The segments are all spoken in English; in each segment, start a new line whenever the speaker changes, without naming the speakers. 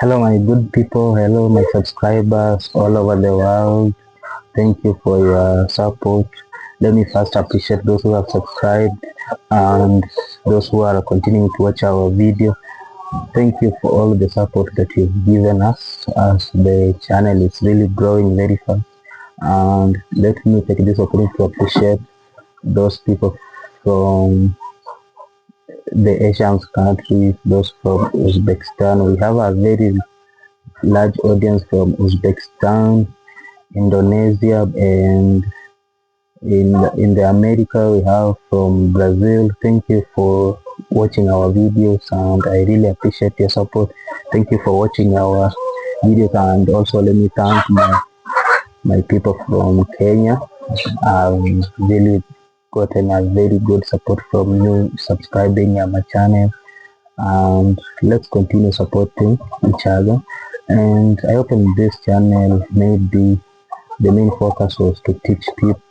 Hello, my good people. Hello, my subscribers all over the world. Thank you for your support. Let me first appreciate those who have subscribed and those who are continuing to watch our video. Thank you for all the support that you've given us as the channel is really growing very fast. And let me take this opportunity to appreciate those people from the Asian countries, those from Uzbekistan. We have a very large audience from Uzbekistan, Indonesia, and in the America we have from Brazil. Thank you for watching our videos, and I really appreciate your support. Thank you for watching our videos, and also let me thank my people from Kenya. I've really gotten a very good support from you subscribing my channel, and let's continue supporting each other. And I opened this channel, maybe the main focus was to teach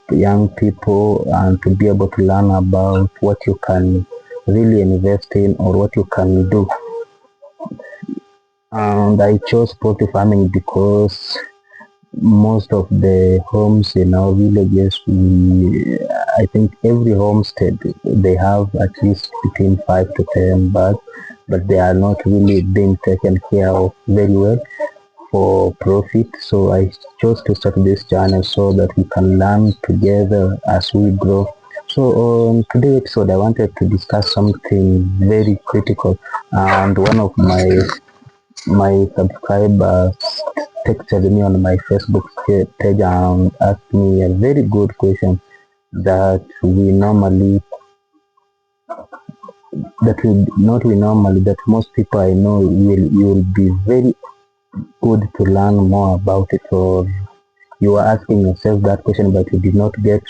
young people and to be able to learn about what you can really invest in or what you can do. And I chose poultry farming because most of the homes in our villages, I think every homestead, they have at least between 5 to 10 birds, but they are not really being taken care of very well for profit. So I chose to start this channel so that we can learn together as we grow. So on today's episode, I wanted to discuss something very critical, and one of my subscribers texted me on my Facebook page and asked me a very good question that we normally that most people I know will be very good to learn more about it, or you are asking yourself that question but you did not get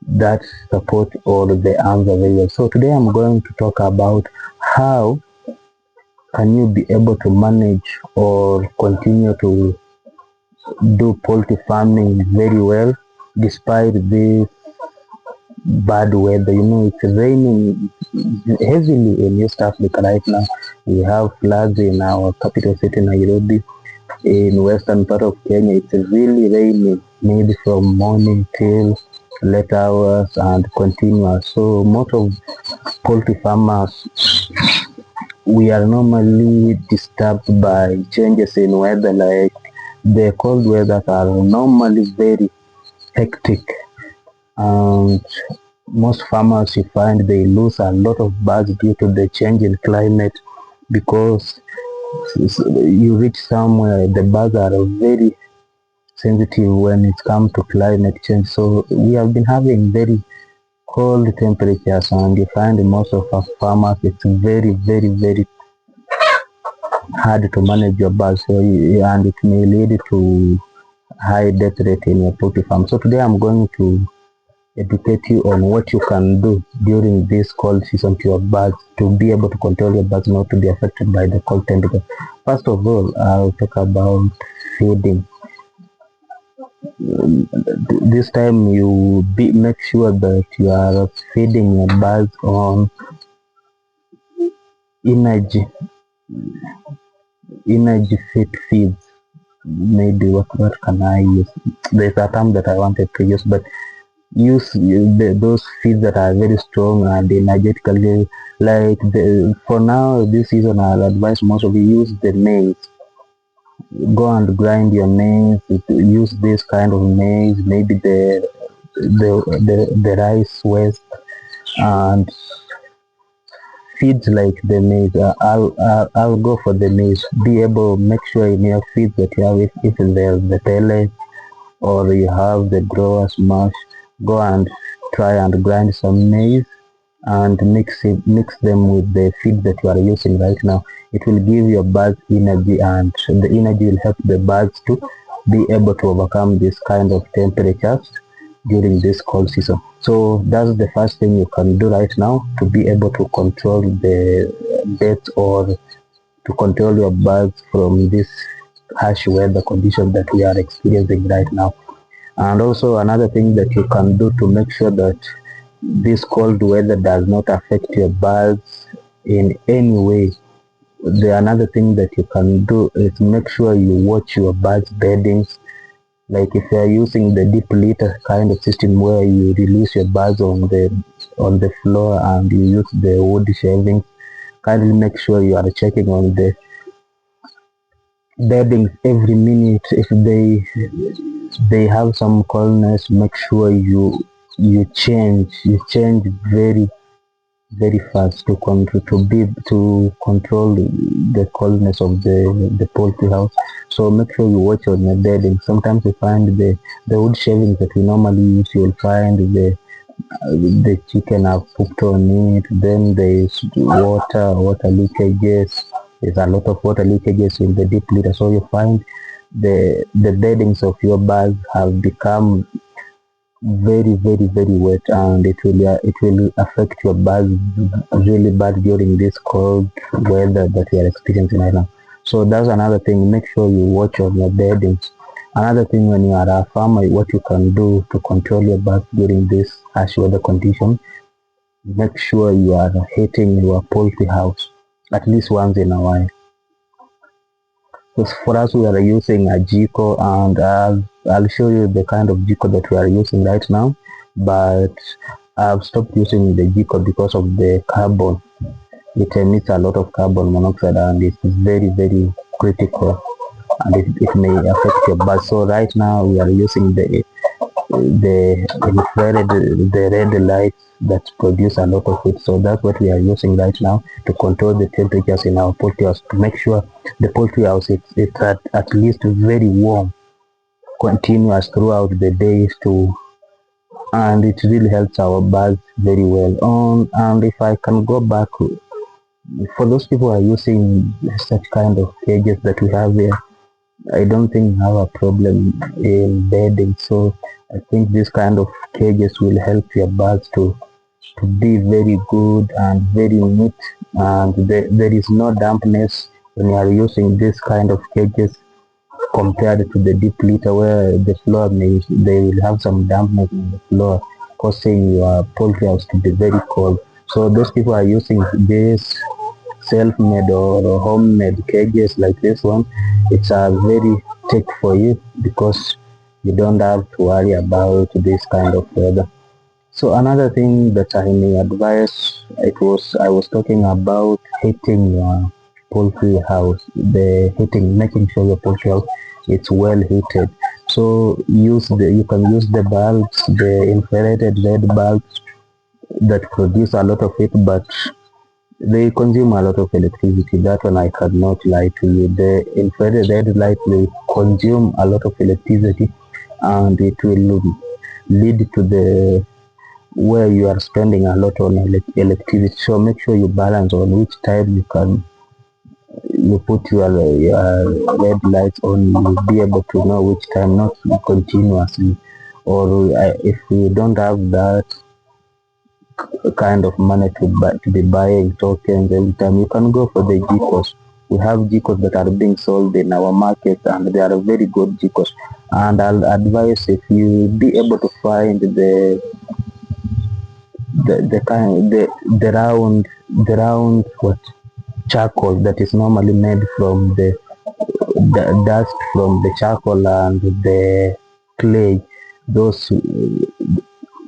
that support or the answer very well. So today I'm going to talk about how can you be able to manage or continue to do poultry farming very well despite this bad weather. You know, it's raining heavily in East Africa right now. We have floods in our capital city Nairobi. In western part of Kenya, it's really raining, maybe from morning till late hours and continuous. So most of poultry farmers, we are normally disturbed by changes in weather, like the cold weather are normally very hectic, and most farmers you find they lose a lot of birds due to the change in climate, because you reach somewhere the birds are very sensitive when it comes to climate change. So we have been having very cold temperatures, and you find most of our farmers it's very hard to manage your birds, so and it may lead to high death rate in your poultry farm. So today I'm going to educate you on what you can do during this cold season to your birds to be able to control your birds not to be affected by the cold temperature. First of all, I'll talk about feeding. This time you make sure that you are feeding your birds on energy fit feeds. Maybe what can I use? There's a term that I wanted to use, but use those feeds that are very strong and energetically, like for now this season I'll advise most of you use the maize. Go and grind your maize, use this kind of maize, maybe the rice waste, and feeds like the maize. I'll go for the maize. Be able make sure in your feeds that you have, if there's the pellet or you have the growers mash, go and try and grind some maize and mix them with the feed that you are using right now. It will give your birds energy, and the energy will help the birds to be able to overcome this kind of temperatures during this cold season. So that's the first thing you can do right now to be able to control the death or to control your birds from this harsh weather condition that we are experiencing right now. And also another thing that you can do to make sure that this cold weather does not affect your birds in any way The another thing that you can do is make sure you watch your birds beddings. Like if you are using the deep litter kind of system where you release your birds on the floor and you use the wood shelving, kindly make sure you are checking on the beddings every minute. If they have some coldness, make sure you change very fast to control the coldness of the poultry house. So make sure you watch on your bedding. Sometimes you find the wood shavings that we normally use, you'll find the chicken have pooped on it. Then there's water leakages. There's a lot of water leakages in the deep litter. So you find the beddings of your birds have become very wet, and it will affect your birds really bad during this cold weather that we are experiencing right now. So that's another thing. Make sure you watch on your beddings. Another thing, when you are a farmer, what you can do to control your birds during this harsh weather condition, make sure you are heating your poultry house at least once in a while. For us, we are using a Jiko, and I'll show you the kind of Jiko that we are using right now. But I've stopped using the Jiko because of the carbon. It emits a lot of carbon monoxide, and it's very critical, and it may affect your birds. So right now we are using the infrared, the red lights that produce a lot of heat. So that's what we are using right now to control the temperatures in our poultry house, to make sure the poultry house it's at least very warm, continuous throughout the days to, and it really helps our birds very well. And if I can go back, for those people who are using such kind of cages that we have here, I don't think we have a problem in bedding. So I think this kind of cages will help your birds to be very good and very neat, and there is no dampness when you are using this kind of cages compared to the deep litter where the floor they will have some dampness in the floor, causing your poultry house to be very cold. So those people are using this self-made or homemade cages like this one. It's a very tech for you because you don't have to worry about this kind of weather. So another thing that I may advise, I was talking about heating your poultry house, the heating, making sure your poultry house it's well heated. So you can use the bulbs, the infrared red bulbs that produce a lot of heat, but they consume a lot of electricity. That one I cannot lie to you. The infrared red light will consume a lot of electricity, and it will lead to the where you are spending a lot on electricity. So make sure you balance on which time you put your red lights on. You'll be able to know which time, not continuously. Or if you don't have that kind of money to be buying tokens every time, you can go for the GCOs. We have GCOs that are being sold in our market, and they are very good GCOs. And I'll advise, if you be able to find the kind the round what charcoal that is normally made from the dust from the charcoal and the clay, those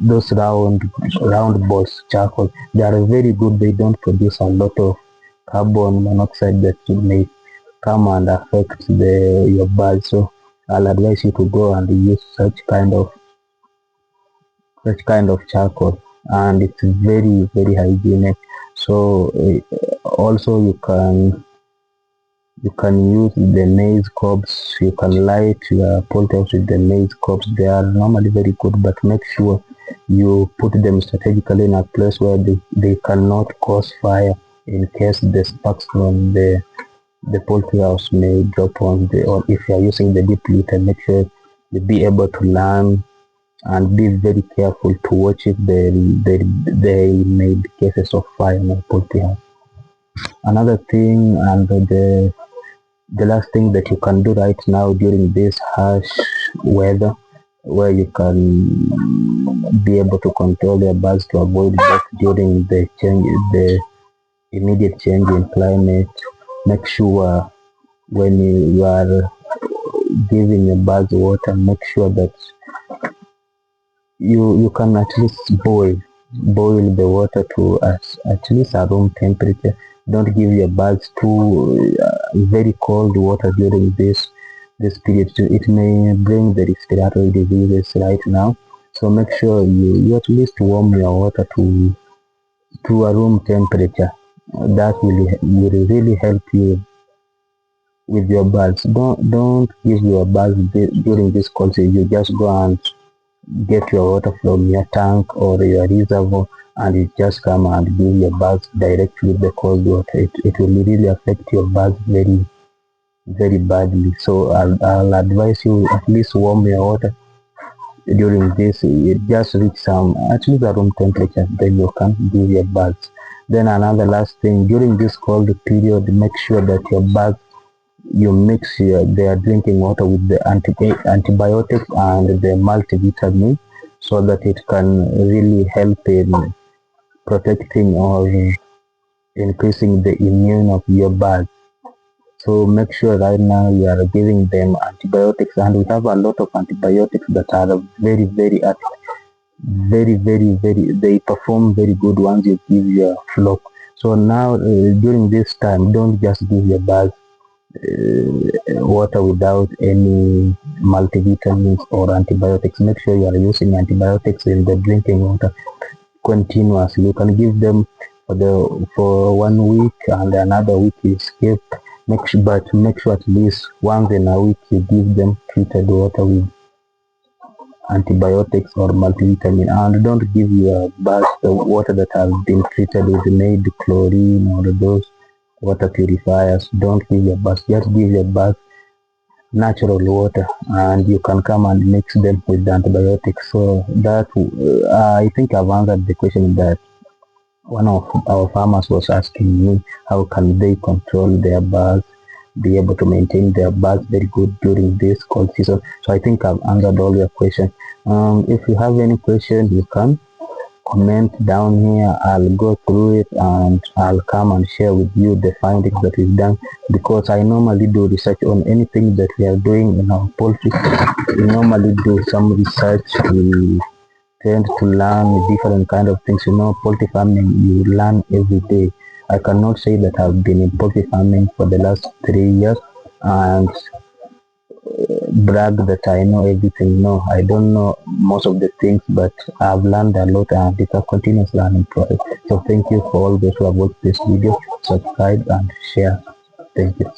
those round balls charcoal, they are very good. They don't produce a lot of carbon monoxide that may come and affect the your birds. So I'll advise you to go and use such kind of charcoal, and it's very hygienic. So also you can use the maize cobs. You can light your poultry house with the maize cobs. They are normally very good, but make sure you put them strategically in a place where they cannot cause fire, in case the sparks from the poultry house may drop on the, or if you are using the deep litter, make sure you be able to learn and be very careful to watch if they may be cases of fire in a poultry house. Another thing, and the last thing that you can do right now during this harsh weather, where you can be able to control your birds to avoid death during the immediate change in climate, make sure when you are giving your birds water, make sure that you can at least boil the water to at least a room temperature. Don't give your birds too very cold water during this period. It may bring the respiratory diseases right now. So make sure you at least warm your water to a room temperature. That will really help you with your birds. Don't give your birds during this cold season. You just go and get your water from your tank or your reservoir, and you just come and give your birds directly the cold water. It will really affect your birds very badly. So I'll advise you at least warm your water during this. It just reach some at least a room temperature, then you can give your birds. Then another last thing, during this cold period, make sure that your birds you mix their drinking water with the antibiotics and the multivitamin, so that it can really help in protecting or increasing the immune of your birds. So make sure right now you are giving them antibiotics, and we have a lot of antibiotics that are very they perform very good once you give your flock. So now during this time, don't just give your birds water without any multivitamins or antibiotics. Make sure you are using antibiotics in the drinking water continuously. You can give them for 1 week, and another week you skip. But make sure at least once in a week you give them treated water with antibiotics or multivitamin, and don't give your birds the water that has been treated with made chlorine or those water purifiers. Don't give your birds, just give your birds natural water, and you can come and mix them with the antibiotics. So that I think I've answered the question that one of our farmers was asking me, how can they control their birds, be able to maintain their birds very good during this cold season. So I think I've answered all your questions. If you have any question, you can comment down here. I'll go through it and I'll come and share with you the findings that we've done, because I normally do research on anything that we are doing in our poultry. We normally do some research. We tend to learn different kind of things. Poultry farming, you learn every day. I cannot say that I've been in poultry farming for the last 3 years and brag that I know everything. No, I don't know most of the things, but I've learned a lot, and it's a continuous learning process. So thank you for all those who have watched this video. Subscribe and share. Thank you.